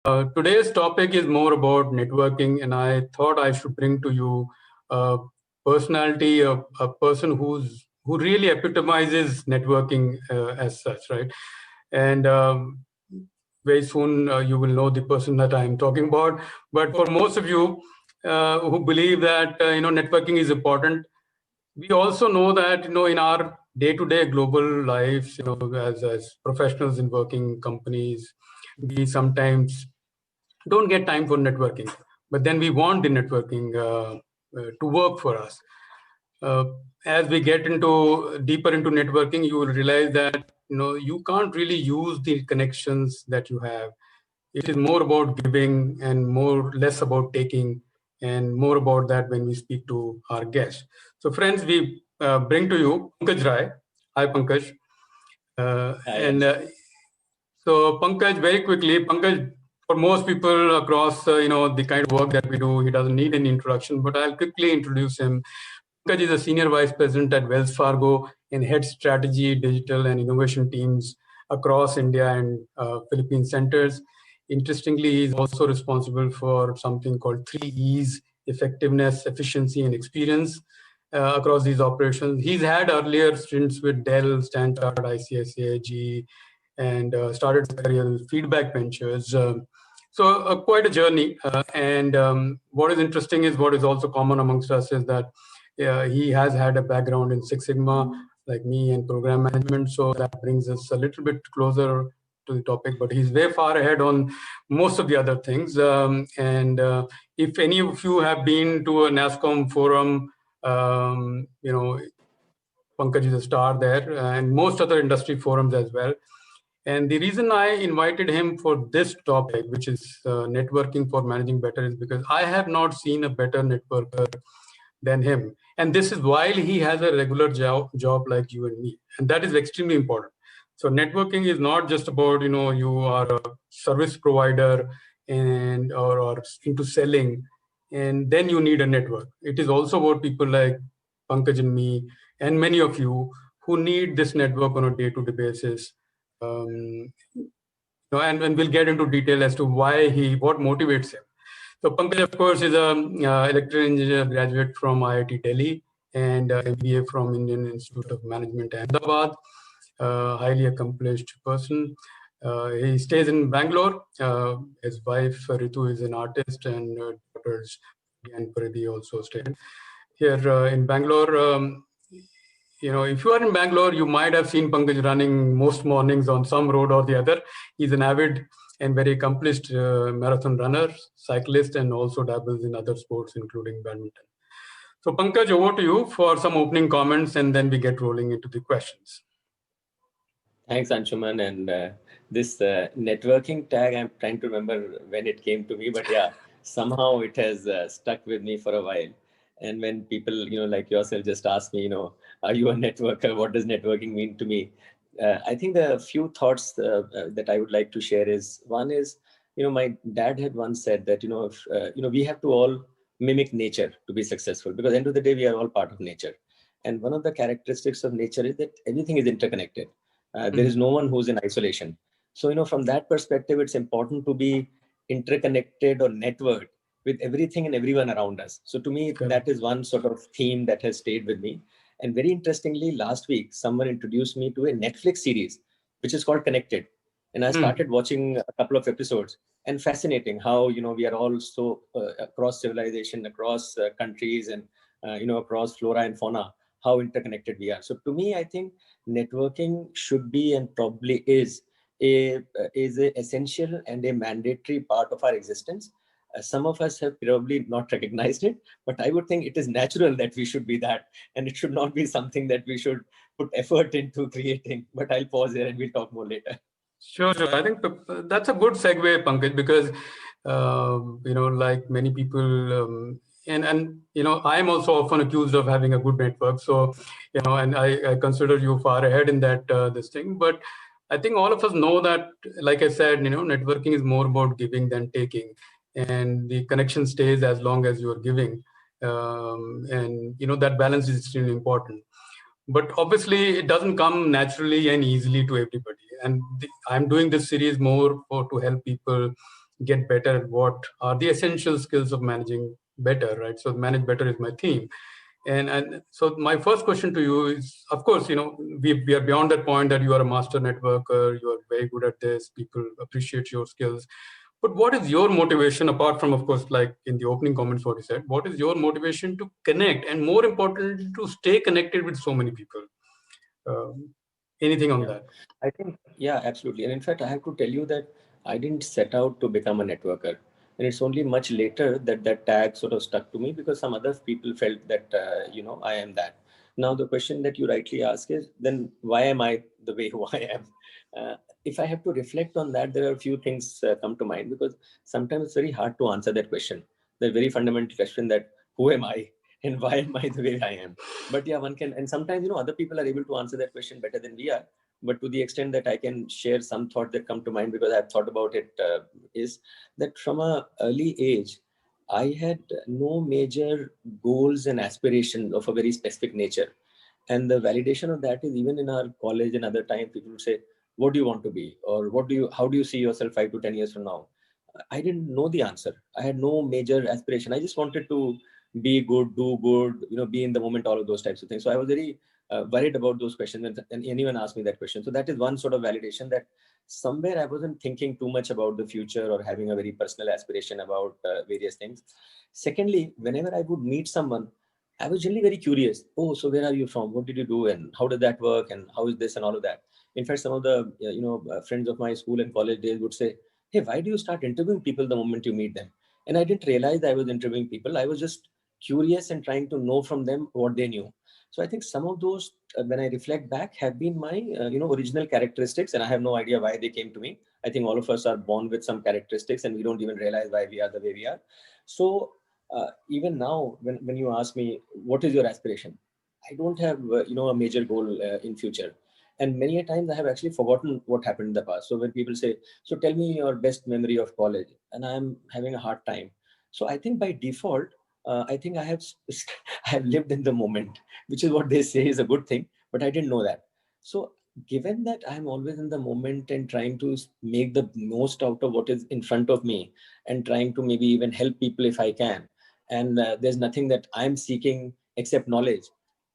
Today's topic is more about networking, and I thought I should bring to you a personality, a person who really epitomizes networking as such, right? And very soon you will know the person that I am talking about. But for most of you who believe that networking is important, we also know that in our day-to-day global lives, as professionals in working companies, we sometimes don't get time for networking, but then we want the networking to work for us. uh, as we get into deeper into networking, you will realize that you can't really use the connections that you have. It is more about giving and more less about taking, and more about that when we speak to our guests. So friends, we bring to you Pankaj Rai. Hi Pankaj. And Yes. So Pankaj, very quickly, Pankaj, for most people across, the kind of work that we do, he doesn't need any introduction, but I'll quickly introduce him. Pankaj is a senior vice president at Wells Fargo and heads strategy, digital, and innovation teams across India and Philippine centers. Interestingly, he's also responsible for something called 3 E's: effectiveness, efficiency, and experience across these operations. He's had earlier stints with Dell, Stanchart, ICICI, GE, and started his career with Feedback Ventures. So quite a journey. And what is interesting is what is also common amongst us is that he has had a background in Six Sigma, like me, and program management. So that brings us a little bit closer to the topic, but he's way far ahead on most of the other things. And if any of you have been to a NASCOM forum, Pankaj is a star there, and most other industry forums as well. And the reason I invited him for this topic, which is networking for managing better, is because I have not seen a better networker than him. And this is while he has a regular job like you and me. And that is extremely important. So networking is not just about, you are a service provider or into selling, and then you need a network. It is also about people like Pankaj and me and many of you who need this network on a day-to-day basis. And we'll get into detail as to what motivates him. So Pankaj, of course, is a electrical engineer graduate from IIT Delhi and MBA from Indian Institute of Management, Ahmedabad. Highly accomplished person. He stays in Bangalore. His wife Ritu is an artist, and daughters and Paridhi also stay here in Bangalore. If you are in Bangalore, you might have seen Pankaj running most mornings on some road or the other. He's an avid and very accomplished marathon runner, cyclist, and also dabbles in other sports, including badminton. So, Pankaj, over to you for some opening comments, and then we get rolling into the questions. Thanks, Anshuman. And this networking tag, I'm trying to remember when it came to me, but yeah, somehow it has stuck with me for a while. And when people, like yourself, just ask me, are you a networker? What does networking mean to me? I think the few thoughts that I would like to share is one is, my dad had once said that, if, we have to all mimic nature to be successful, because end of the day, we are all part of nature. And one of the characteristics of nature is that everything is interconnected. There is no one who's in isolation. So, from that perspective, it's important to be interconnected or networked with everything and everyone around us. So to me, that is one sort of theme that has stayed with me. And very interestingly, last week, someone introduced me to a Netflix series, which is called Connected. And I started watching a couple of episodes, and fascinating how, we are all so across civilization, across countries, and, across flora and fauna, how interconnected we are. So to me, I think networking should be, and probably is a essential and a mandatory part of our existence. Some of us have probably not recognized it, but I would think it is natural that we should be that, and it should not be something that we should put effort into creating. But I'll pause here and we'll talk more later. Sure. I think that's a good segue, Pankaj, because like many people, and I am also often accused of having a good network. So, and I consider you far ahead in that this thing. But I think all of us know that, like I said, networking is more about giving than taking, and the connection stays as long as you are giving, and that balance is extremely important. But obviously it doesn't come naturally and easily to everybody, and I'm doing this series more to help people get better at what are the essential skills of managing better, right? So manage better is my theme. And so my first question to you is, of course, we are beyond that point that you are a master networker, you are very good at this, people appreciate your skills. But what is your motivation, apart from, of course, like in the opening comments, what you said, what is your motivation to connect, and more importantly, to stay connected with so many people? Anything on Yeah, that? I think, yeah, absolutely. And in fact, I have to tell you that I didn't set out to become a networker. And it's only much later that that tag sort of stuck to me because some other people felt that, I am that. Now, the question that you rightly ask is, then why am I the way who I am? If I have to reflect on that, there are a few things come to mind because sometimes it's very hard to answer that question. The very fundamental question that who am I and why am I the way I am? But yeah, one can, and sometimes, other people are able to answer that question better than we are. But to the extent that I can share some thought that come to mind because I've thought about it, is that from a early age, I had no major goals and aspirations of a very specific nature. And the validation of that is even in our college and other time, people would say, what do you want to be? Or how do you see yourself 5 to 10 years from now? I didn't know the answer. I had no major aspiration. I just wanted to be good, do good, be in the moment, all of those types of things. So I was very worried about those questions and anyone asked me that question. So that is one sort of validation that somewhere I wasn't thinking too much about the future or having a very personal aspiration about various things. Secondly, whenever I would meet someone, I was generally very curious. Oh, so where are you from? What did you do? And how did that work? And how is this and all of that? In fact, some of the friends of my school and college days would say, hey, why do you start interviewing people the moment you meet them? And I didn't realize I was interviewing people. I was just curious and trying to know from them what they knew. So I think some of those, when I reflect back, have been my original characteristics, and I have no idea why they came to me. I think all of us are born with some characteristics, and we don't even realize why we are the way we are. So even now, when you ask me what is your aspiration, I don't have a major goal in future. And many a times I have actually forgotten what happened in the past. So when people say, so tell me your best memory of college, and I'm having a hard time. So I think by default, I think I have I have lived in the moment, which is what they say is a good thing, but I didn't know that. So given that I'm always in the moment and trying to make the most out of what is in front of me and trying to maybe even help people if I can, and there's nothing that I'm seeking except knowledge,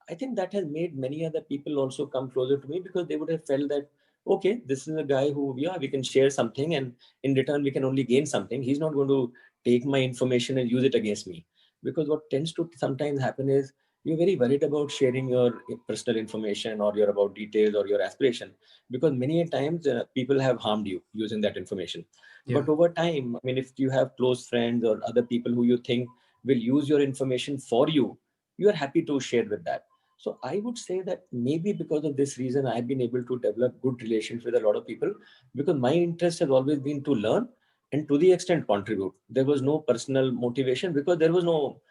I think that has made many other people also come closer to me because they would have felt that, okay, this is a guy who, yeah, we can share something and in return we can only gain something. He's not going to take my information and use it against me. Because what tends to sometimes happen is you're very worried about sharing your personal information or your about details or your aspiration because many times people have harmed you using that information. Yeah. But over time, I mean, if you have close friends or other people who you think will use your information for you, you are happy to share with that. So I would say that maybe because of this reason, I've been able to develop good relations with a lot of people because my interest has always been to learn and to the extent contribute. There was no personal motivation because there was no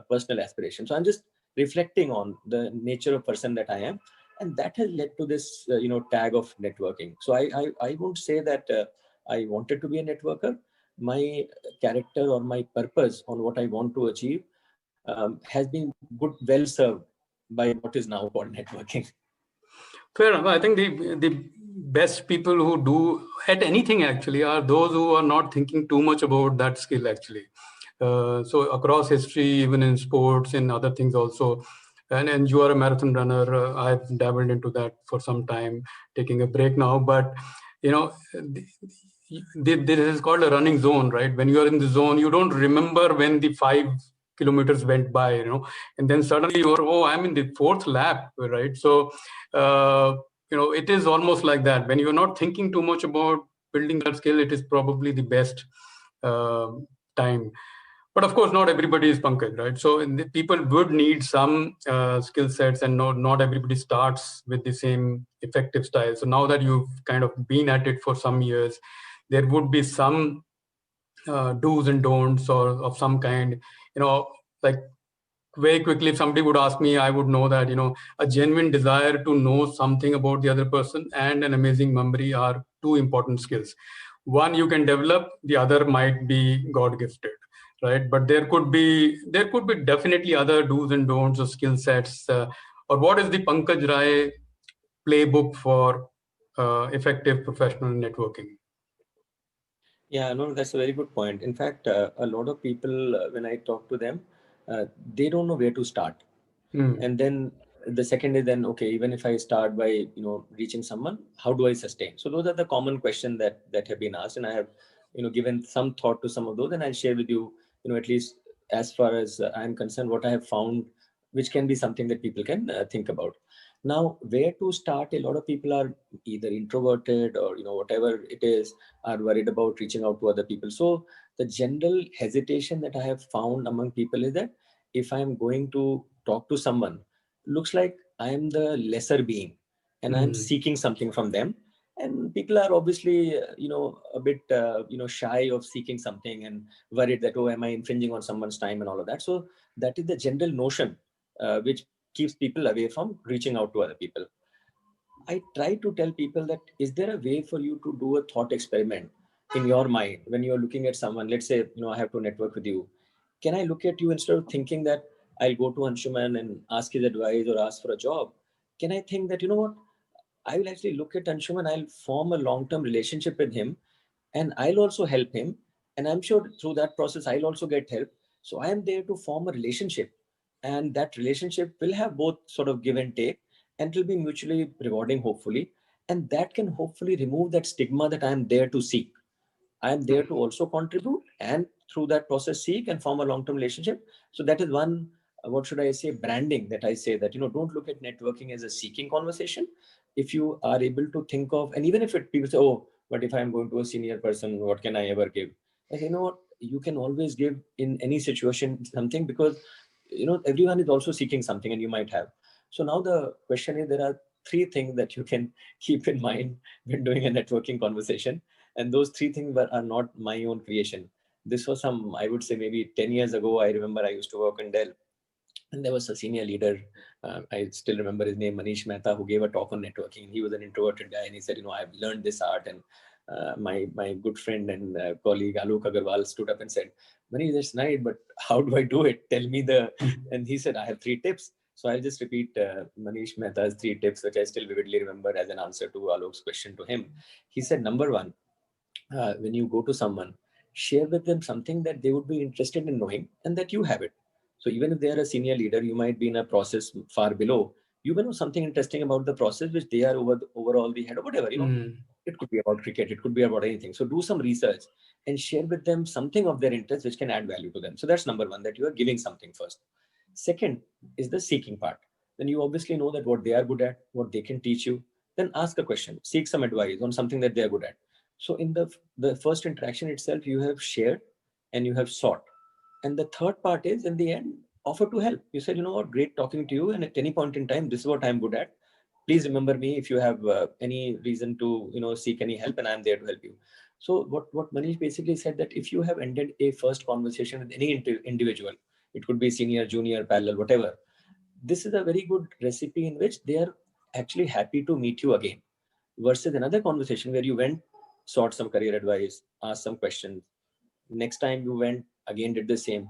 personal aspiration. So I'm just reflecting on the nature of person that I am. And that has led to this, tag of networking. So I won't say that I wanted to be a networker. My character or my purpose on what I want to achieve has been well served by what is now called networking. Fair enough. I think the best people who do at anything actually are those who are not thinking too much about that skill actually. So across history, even in sports and other things also, and you are a marathon runner. I've dabbled into that for some time, taking a break now. But this is called a running zone, right? When you are in the zone, you don't remember when the 5 kilometers went by, and then suddenly you're, oh, I'm in the fourth lap, right? So it is almost like that. When you're not thinking too much about building that skill, it is probably the best uh, time. But of course, not everybody is Pankaj, right? So people would need some skill sets, and not everybody starts with the same effective style. So now that you've kind of been at it for some years, there would be some do's and don'ts or of some kind, like very quickly, if somebody would ask me, I would know that, a genuine desire to know something about the other person and an amazing memory are two important skills. One you can develop, the other might be God gifted, right? But there could be definitely other do's and don'ts or skill sets. Or what is the Pankaj Rai playbook for effective professional networking? Yeah, no, that's a very good point. In fact, a lot of people, when I talk to them, they don't know where to start. Mm. And then the second is then, okay, even if I start by, reaching someone, how do I sustain? So those are the common questions that have been asked, and I have, given some thought to some of those, and I'll share with you, at least as far as I'm concerned, what I have found, which can be something that people can think about. Now, where to start? A lot of people are either introverted or, whatever it is, are worried about reaching out to other people. So the general hesitation that I have found among people is that if I'm going to talk to someone, looks like I am the lesser being and I'm Mm. seeking something from them. And people are obviously, a bit, shy of seeking something and worried that, oh, am I infringing on someone's time and all of that. So that is the general notion which keeps people away from reaching out to other people. I try to tell people that is there a way for you to do a thought experiment in your mind when you're looking at someone? Let's say, I have to network with you. Can I look at you instead of thinking that I'll go to Anshuman and ask his advice or ask for a job? Can I think that, you know what? I will actually look at Anshuman, I'll form a long term relationship with him, and I'll also help him. And I'm sure through that process, I'll also get help. So I am there to form a relationship. And that relationship will have both sort of give and take, and it will be mutually rewarding, hopefully. And that can hopefully remove that stigma that I'm there to seek. I am there to also contribute and through that process seek and form a long-term relationship. So that is one, what should I say, branding that I say that, don't look at networking as a seeking conversation. If you are able to think of, and even if people say, oh, but if I'm going to a senior person, what can I ever give? I say, you know what, you can always give in any situation something because, everyone is also seeking something and you might have. So now the question is, there are three things that you can keep in mind when doing a networking conversation, and those three things are not my own creation. This was some, I would say, maybe 10 years ago. I remember I used to work in Dell, and there was a senior leader. I still remember his name, Manish Mehta, who gave a talk on networking. He was an introverted guy, and he said, I've learned this art. And my good friend and colleague Alok Agarwal stood up and said, Manish, that's nice, but how do I do it? Tell me the. And he said, I have 3 tips. So I'll just repeat Manish Mehta's 3 tips, which I still vividly remember as an answer to Alok's question to him. He said, number one, when you go to someone, share with them something that they would be interested in knowing and that you have it. So even if they are a senior leader, you might be in a process far below. You may know something interesting about the process which they are overall the head or whatever. Mm. It could be about cricket, it could be about anything. So do some research and share with them something of their interest which can add value to them. So that's number one, that you are giving something first. Second is the seeking part. Then you obviously know that what they are good at, what they can teach you. Then ask a question, seek some advice on something that they are good at. So in the first interaction itself, you have shared and you have sought. And the third part is in the end, offer to help. You said, you know what, great talking to you. And at any point in time, this is what I'm good at. Please remember me if you have any reason to, seek any help, and I'm there to help you. So what Manish basically said, that if you have ended a first conversation with any individual, it could be senior, junior, parallel, whatever, this is a very good recipe in which they are actually happy to meet you again, versus another conversation where you went, sought some career advice, asked some questions. Next time you went, again did the same.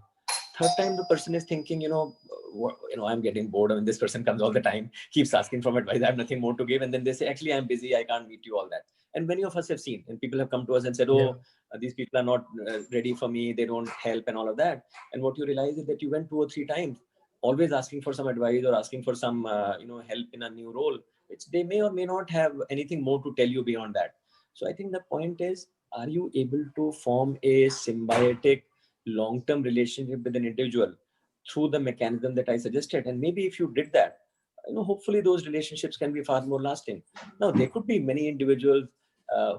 Third time the person is thinking, I'm getting bored. I mean, this person comes all the time, keeps asking for advice. I have nothing more to give. And then they say, actually, I'm busy. I can't meet you, all that. And many of us have seen, and people have come to us and said, Yeah. oh, these people are not ready for me. They don't help and all of that. And what you realize is that you went 2 or 3 times, always asking for some advice or asking for some, help in a new role, which they may or may not have anything more to tell you beyond that. So I think the point is, are you able to form a symbiotic long-term relationship with an individual through the mechanism that I suggested? And maybe if you did that, hopefully those relationships can be far more lasting. Now, there could be many individuals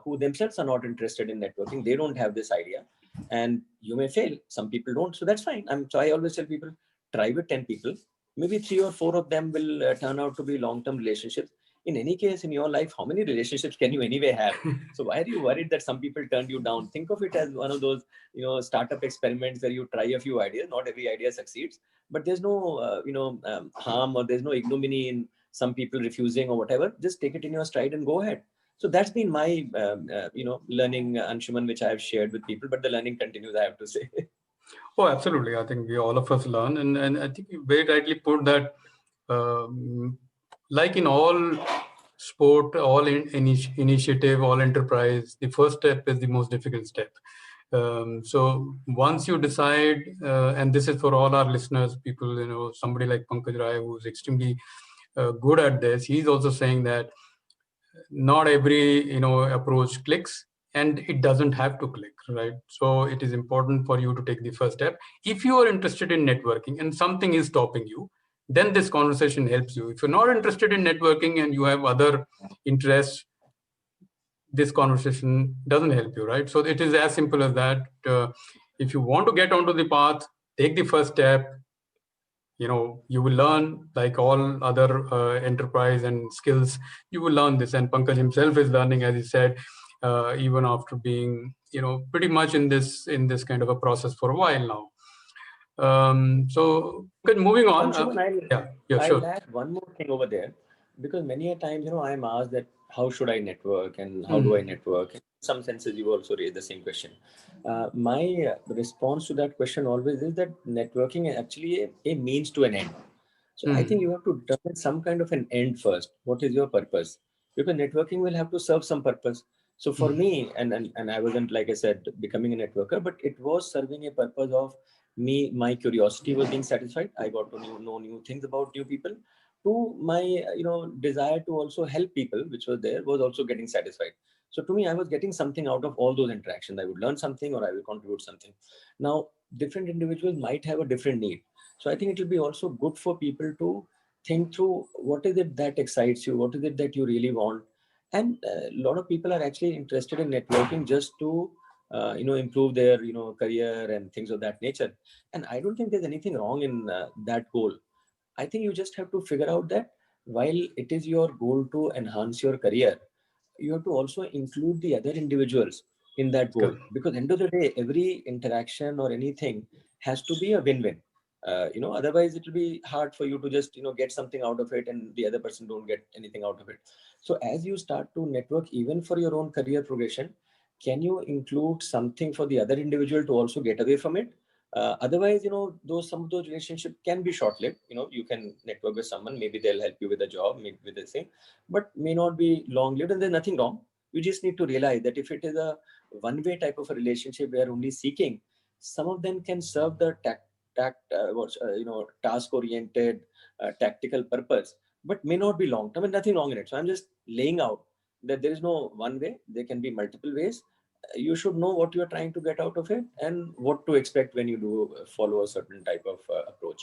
who themselves are not interested in networking. They don't have this idea, and you may fail. Some people don't, so that's fine. So I always tell people, try with 10 people. Maybe 3 or 4 of them will turn out to be long-term relationships. In any case, in your life, how many relationships can you anyway have? So why are you worried that some people turned you down? Think of it as one of those, startup experiments where you try a few ideas. Not every idea succeeds, but there's no, harm, or there's no ignominy in some people refusing or whatever. Just take it in your stride and go ahead. So that's been my, learning, Anshuman, which I have shared with people. But the learning continues, I have to say. Oh, absolutely. I think we all of us learn, and I think you very rightly put that, um, like in all sport, all initiative, all enterprise, the first step is the most difficult step. So once you decide, and this is for all our listeners, people, somebody like Pankaj Rai, who's extremely good at this, he's also saying that not every approach clicks, and it doesn't have to click, right? So it is important for you to take the first step. If you are interested in networking and something is stopping you, then this conversation helps you. If you're not interested in networking and you have other interests, this conversation doesn't help you, right? So it is as simple as that. If you want to get onto the path, take the first step. You will learn, like all other enterprise and skills, you will learn this. And Pankaj himself is learning, as he said, even after being pretty much in this kind of a process for a while now. So moving on. Anshuman, yeah, sure. I'll add one more thing over there, because many a times, I'm asked that how should I network and how do I network? In some senses, you also raise the same question. My response to that question always is that networking is actually a means to an end. So I think you have to determine some kind of an end first. What is your purpose? Because networking will have to serve some purpose. So for me, and I wasn't, like I said, becoming a networker, but it was serving a purpose of me. My curiosity was being satisfied. I got to know new things about new people. To my desire to also help people, which was there, was also getting satisfied. So to me, I was getting something out of all those interactions. I would learn something or I will contribute something. Now, different individuals might have a different need. So I think it will be also good for people to think through what is it that excites you, what is it that you really want. And a lot of people are actually interested in networking just to improve their career and things of that nature. And I don't think there's anything wrong in that goal. I think you just have to figure out that while it is your goal to enhance your career, you have to also include the other individuals in that goal. Because end of the day, every interaction or anything has to be a win-win. Otherwise it will be hard for you to just get something out of it and the other person don't get anything out of it. So as you start to network, even for your own career progression, can you include something for the other individual to also get away from it? Otherwise, some of those relationships can be short-lived. You can network with someone, maybe they'll help you with a job, maybe with the thing, but may not be long-lived, and there's nothing wrong. You just need to realize that if it is a one-way type of a relationship where only seeking, some of them can serve the task-oriented, tactical purpose, but may not be long-term, and nothing wrong in it. So I'm just laying out that there is no one way. There can be multiple ways. You should know what you are trying to get out of it and what to expect when you do follow a certain type of approach.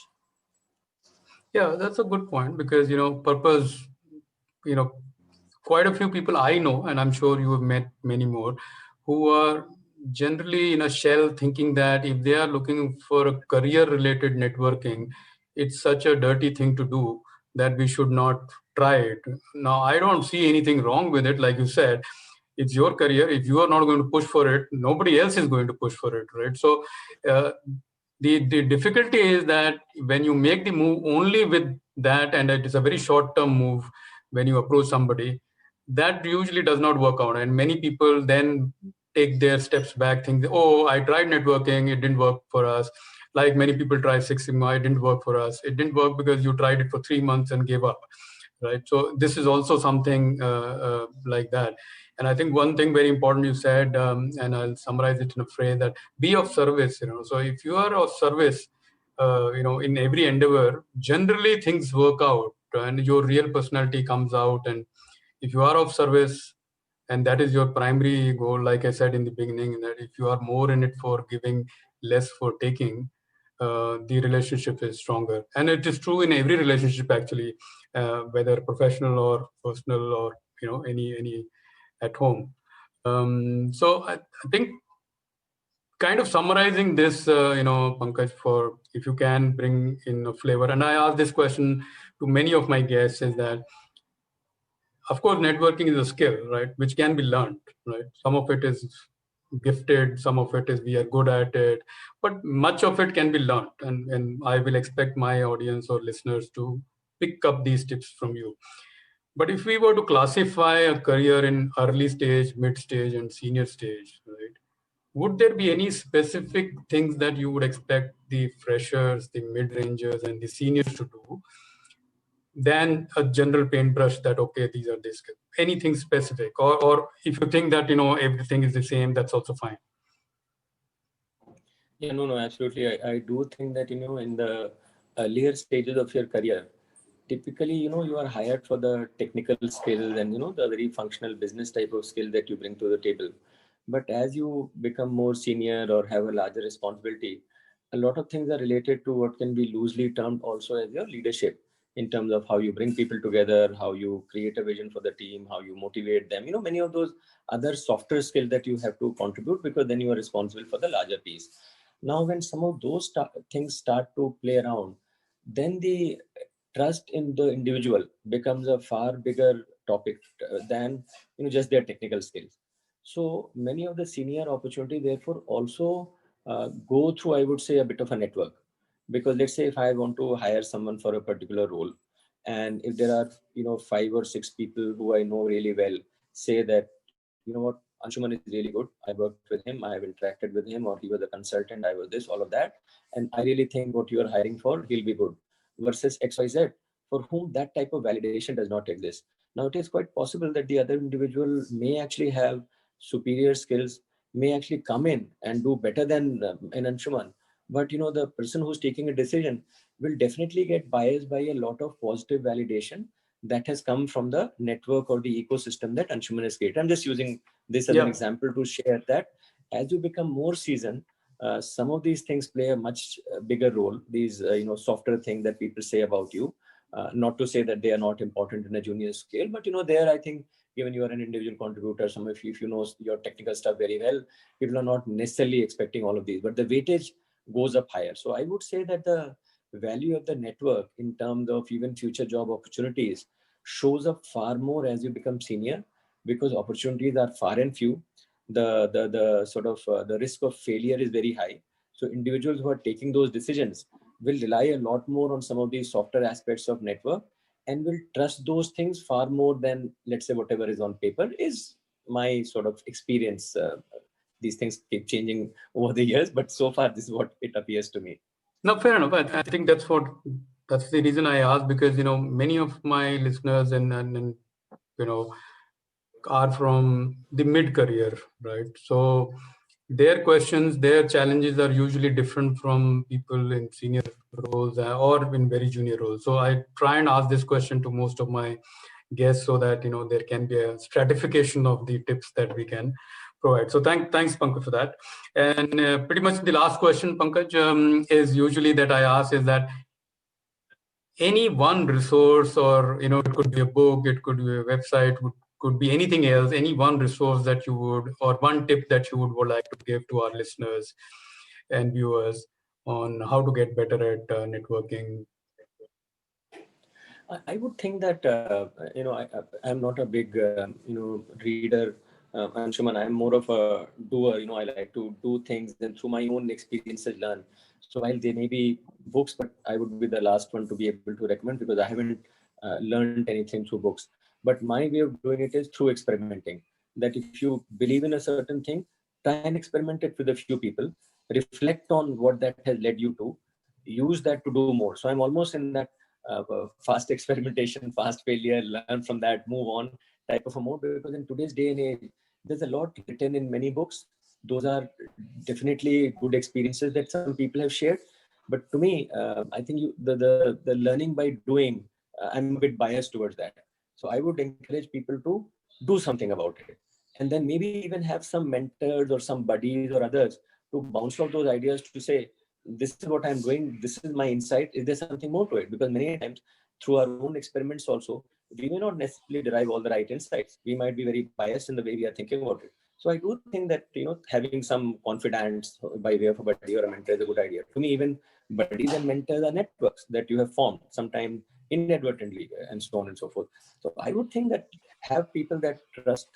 Yeah, that's a good point, because purpose, quite a few people I know, and I'm sure you have met many more, who are generally in a shell, thinking that if they are looking for a career related networking, it's such a dirty thing to do that we should not try it. Now, I don't see anything wrong with it. Like you said, it's your career. If you are not going to push for it, nobody else is going to push for it, right? So uh, the difficulty is that when you make the move only with that, and it is a very short term move, when you approach somebody, that usually does not work out, and many people then take their steps back, think, oh, I tried networking, it didn't work for us. Like many people try Six Sigma, it didn't work for us. It didn't work because you tried it for 3 months and gave up, right? So this is also something like that. And I think one thing very important you said, and I'll summarize it in a phrase, that be of service. So if you are of service, in every endeavor, generally things work out and your real personality comes out. And if you are of service, and that is your primary goal, like I said in the beginning, that if you are more in it for giving, less for taking, the relationship is stronger. And it is true in every relationship, actually, whether professional or personal, or any at home. So I think, kind of summarizing this, Pankaj, for if you can bring in a flavor, and I ask this question to many of my guests, is that, of course, networking is a skill, right, which can be learned, right? Some of it is gifted, some of it is we are good at it, but much of it can be learned. And I will expect my audience or listeners to pick up these tips from you. But if we were to classify a career in early stage, mid stage, and senior stage, right, would there be any specific things that you would expect the freshers, the mid rangers, and the seniors to do than a general paintbrush that, okay, these are this, anything specific, or if you think that, everything is the same, that's also fine. Yeah, no, absolutely. I do think that, in the earlier stages of your career, typically, you are hired for the technical skills and, the very functional business type of skill that you bring to the table. But as you become more senior or have a larger responsibility, a lot of things are related to what can be loosely termed also as your leadership, in terms of how you bring people together, how you create a vision for the team, how you motivate them, many of those other softer skills that you have to contribute, because then you are responsible for the larger piece. Now, when some of those things start to play around, then the trust in the individual becomes a far bigger topic than just their technical skills. So many of the senior opportunity therefore also go through, I would say, a bit of a network. Because let's say if I want to hire someone for a particular role, and if there are 5 or 6 people who I know really well say that, what, Anshuman is really good, I worked with him, I have interacted with him, or he was a consultant, I was this, all of that, and I really think what you are hiring for, he'll be good, versus XYZ, for whom that type of validation does not exist. Now, it is quite possible that the other individual may actually have superior skills, may actually come in and do better than an Anshuman. But the person who's taking a decision will definitely get biased by a lot of positive validation that has come from the network or the ecosystem that Anshuman has created. I'm just using this as an example to share that as you become more seasoned, some of these things play a much bigger role. These softer things that people say about you, not to say that they are not important in a junior scale, but there I think, given you are an individual contributor, some of you, if you know your technical stuff very well, people are not necessarily expecting all of these, but the weightage goes up higher. So I would say that the value of the network in terms of even future job opportunities shows up far more as you become senior, because opportunities are far and few. The sort of the risk of failure is very high. So individuals who are taking those decisions will rely a lot more on some of these softer aspects of network, and will trust those things far more than, let's say, whatever is on paper, is my sort of experience. These things keep changing over the years, but so far this is what it appears to me. No, fair enough. I think that's the reason I asked, because many of my listeners and are from the mid-career, right? So their questions, their challenges are usually different from people in senior roles or in very junior roles. So I try and ask this question to most of my guests, so that there can be a stratification of the tips that we can provide. So thanks, Pankaj, for that. And pretty much the last question, Pankaj, is usually that I ask is that any one resource, or it could be a book, it could be a website, could be anything else, any one resource that you would, or one tip that you would like to give to our listeners and viewers on how to get better at networking. I would think that I'm not a big reader, Anshuman. I'm more of a doer. I like to do things and through my own experiences learn. So while there may be books, but I would be the last one to be able to recommend, because I haven't learned anything through books. But my way of doing it is through experimenting. That if you believe in a certain thing, try and experiment it with a few people. Reflect on what that has led you to. Use that to do more. So I'm almost in that fast experimentation, fast failure, learn from that, move on type of a mode. Because in today's day and age, there's a lot written in many books. Those are definitely good experiences that some people have shared. But to me, I think the learning by doing, I'm a bit biased towards that. So I would encourage people to do something about it. And then maybe even have some mentors or some buddies or others to bounce off those ideas to say, this is what I'm doing, this is my insight, is there something more to it? Because many times through our own experiments also, we may not necessarily derive all the right insights. We might be very biased in the way we are thinking about it. So I do think that having some confidence by way of a buddy or a mentor is a good idea. To me, even buddies and mentors are networks that you have formed, sometimes inadvertently, and so on and so forth. So I would think that have people that trust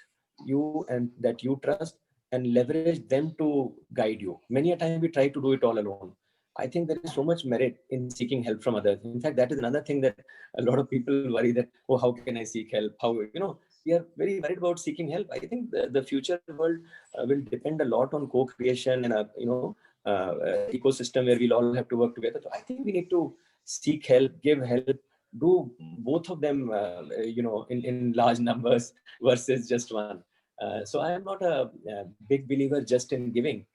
you and that you trust, and leverage them to guide you. Many a time we try to do it all alone. I think there is so much merit in seeking help from others. In fact, that is another thing that a lot of people worry that, oh, how can I seek help? How, we are very worried about seeking help. I think the future world will depend a lot on co-creation and ecosystem where we'll all have to work together. So I think we need to seek help, give help, do both of them, in large numbers versus just one. So I am not a big believer just in giving.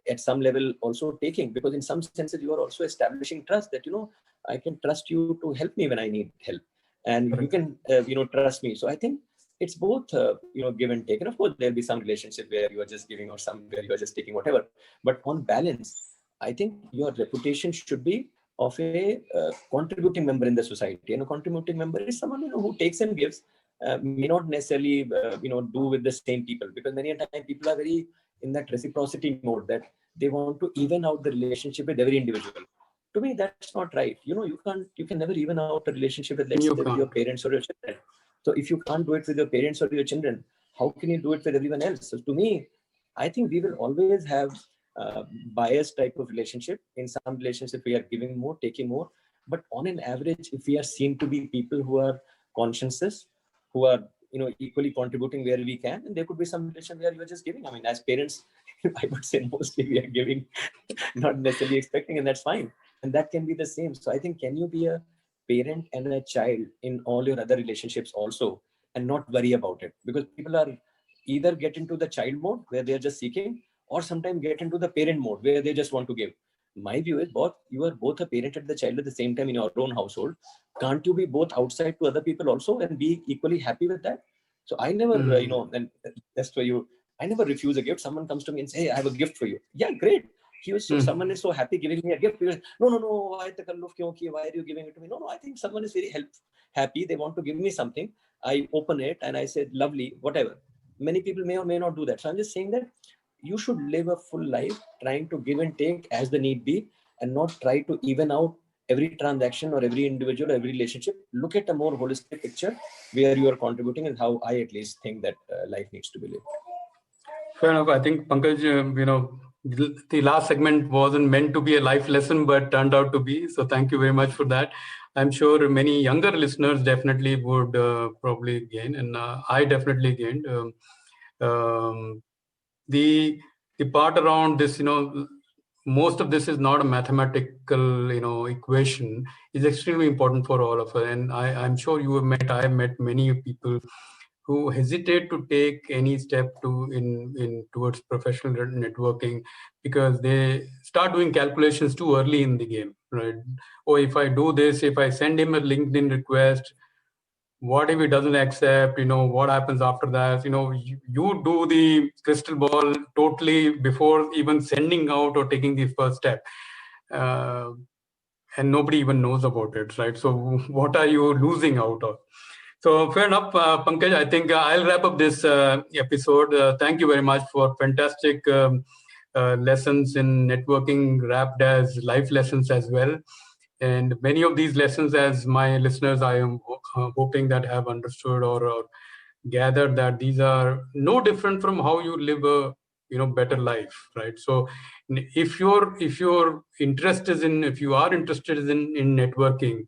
At some level also taking, because in some senses you are also establishing trust that, I can trust you to help me when I need help, and you can, trust me. So I think it's both, give and take. And of course, there'll be some relationship where you are just giving or some where you are just taking, whatever. But on balance, I think your reputation should be of a contributing member in the society. And a contributing member is someone, who takes and gives, may not necessarily, do with the same people, because many a time people are very in that reciprocity mode that they want to even out the relationship with every individual. To me, that's not right. You can never even out a relationship with, let's say, with your parents or your children. So if you can't do it with your parents or your children, how can you do it with everyone else? So to me, I think we will always have biased type of relationship. In some relationship, we are giving more, taking more. But on an average, if we are seen to be people who are conscientious, who are equally contributing where we can, and there could be some relation where you're just giving. I mean, as parents, I would say mostly we are giving, not necessarily expecting, and that's fine. And that can be the same. So I think, can you be a parent and a child in all your other relationships also, and not worry about it? Because people are either get into the child mode where they're just seeking, or sometimes get into the parent mode where they just want to give. My view is, you are both a parent and the child at the same time in your own household. Can't you be both outside to other people also and be equally happy with that? So I never, and that's for you. I never refuse a gift. Someone comes to me and say, hey, I have a gift for you. Yeah, great. Someone is so happy giving me a gift. No, why are you giving it to me? No, I think someone is very happy. They want to give me something. I open it and I said, lovely, whatever. Many people may or may not do that. So I'm just saying that you should live a full life trying to give and take as the need be, and not try to even out every transaction or every individual, every relationship. Look at a more holistic picture where you are contributing, and how I at least think that life needs to be lived. Fair enough. I think, Pankaj, the last segment wasn't meant to be a life lesson, but turned out to be. So thank you very much for that. I'm sure many younger listeners definitely would probably gain, and I definitely gained. The part around this, most of this is not a mathematical, equation. Is extremely important for all of us, and I'm sure I have met many people who hesitate to take any step towards professional networking, because they start doing calculations too early in the game, right? Or if I do this, if I send him a LinkedIn request, what if he doesn't accept? What happens after that? You do the crystal ball totally before even sending out or taking the first step. And nobody even knows about it, right? So what are you losing out of? So fair enough, Pankaj. I think I'll wrap up this episode. Thank you very much for fantastic lessons in networking, wrapped as life lessons as well. And many of these lessons, as my listeners, I am hoping that have understood or gathered that these are no different from how you live a better life, right? So if you are interested in networking,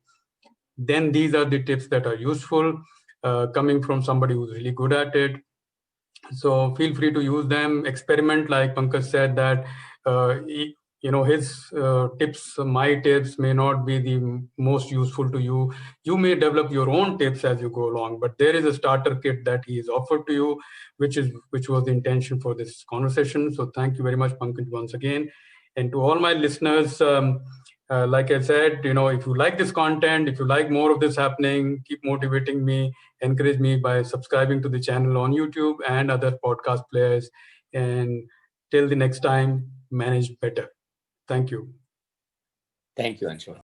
then these are the tips that are useful, coming from somebody who's really good at it. So feel free to use them, experiment, like Pankaj said, that his tips, my tips may not be the most useful to you. You may develop your own tips as you go along, but there is a starter kit that he has offered to you, which was the intention for this conversation. So thank you very much, Pankaj, once again. And to all my listeners, like I said, if you like this content, if you like more of this happening, keep motivating me, encourage me by subscribing to the channel on YouTube and other podcast players. And till the next time, manage better. Thank you. Thank you, Anshuman.